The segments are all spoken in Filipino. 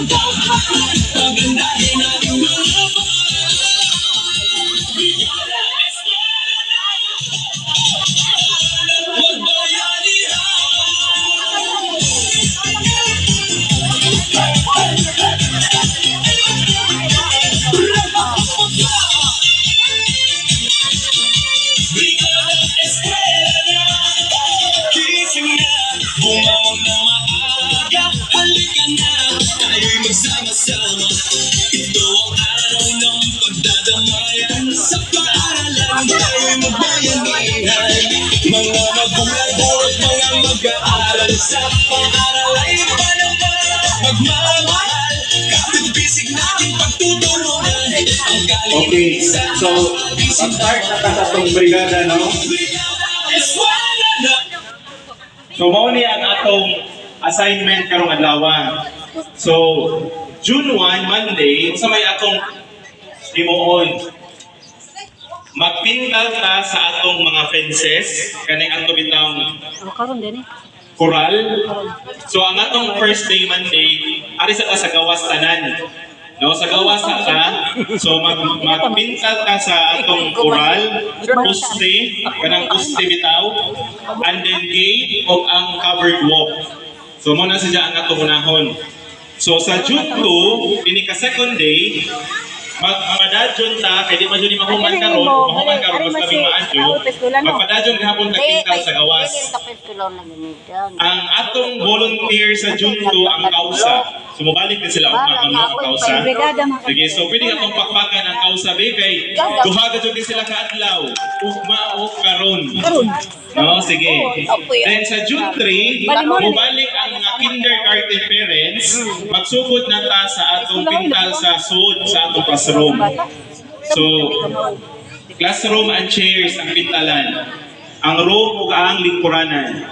Pagandahin natin mga bumangon na maaga, halika na, tayo'y magsama-sama. Ito ang araw ng pagdadamayan, sa paaralan tayo'y magbayanihan. Mga magulang at mga mag-aaral, sa paaralan ay panaman, magmamahal. Kapit bisig natin pagtutulungan, ang Okay, so pag-start na kasatong brigada, no? eskwela na. So mao ni ang atong assignment karong adlaw. So June 1 Monday sa may atong himuon. Magpintal ta sa atong mga fences kaning ato bitang Karon din eh. coral. So ang atong first day Monday ari sa gawas tanan. No, sa gawas ta. So magpintal ta sa atong coral, poste, kanang poste bitaw, and then gate o ang covered walk. So muna siya ang atong unahon. So sa June 2, ini ka second day, magpadadyon ta kay di man jud mahuman karon mas kaming maadyo. Magpadadyon gihapon ta kintal sa gawas. Ang atong volunteer sa June 2 ang kausa. So mobalik din sila ang kausa. Sige, so pwede atong pakpakan ang kausa be kay duha ka jud sila ka adlaw. Ugma o karon. No, sige. Then sa June 3, mobalik ang mga kindergarten parents, magsugod na ta sa atong pintal sa sud sa atong classroom. So, classroom and chairs ang pintalan. Ang room ug ang lingkuranan.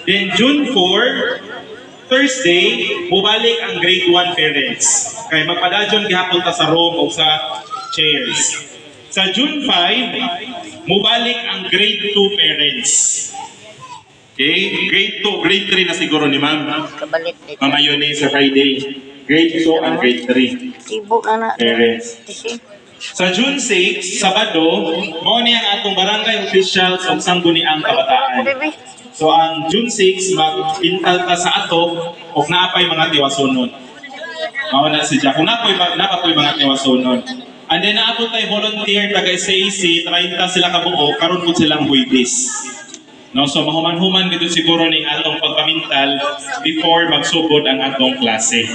Then June 4, Thursday, mobalik ang grade 1 parents. Kay magpadadyon gihapon ta sa room o sa chairs. Sa June 5, mubalik ang grade 2 parents. Okay? Grade 2, grade 3 na siguro ni ma'am. Mamayon sa Friday. Grade 2 and grade 3. Parents. Sa June 6, Sabado, mao ni ang atong barangay officials ug sangguniang kabataan. So ang June 6, magpintal ta sa ato ug naapay mga tiwasonon. Mao na siya. Kung naapay mga tiwasonon. And then naabot tayo volunteer taga SAC, 30 sila kabuo, karon po silang Huwebes. No, so mahuman-human dito siguro ning atong pagpamintal before magsugod ang atong klase.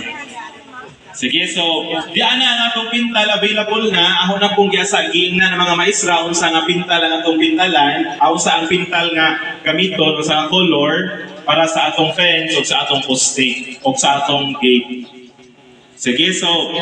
Sige, so diyan na ang atong pintal available na. Ako na pong giasa giingnan ng mga maestra unsa nga pintal ang atong pintalan, sa ang pintal nga gamiton o sa color para sa atong fence o sa atong poste o sa atong gate. Sige, so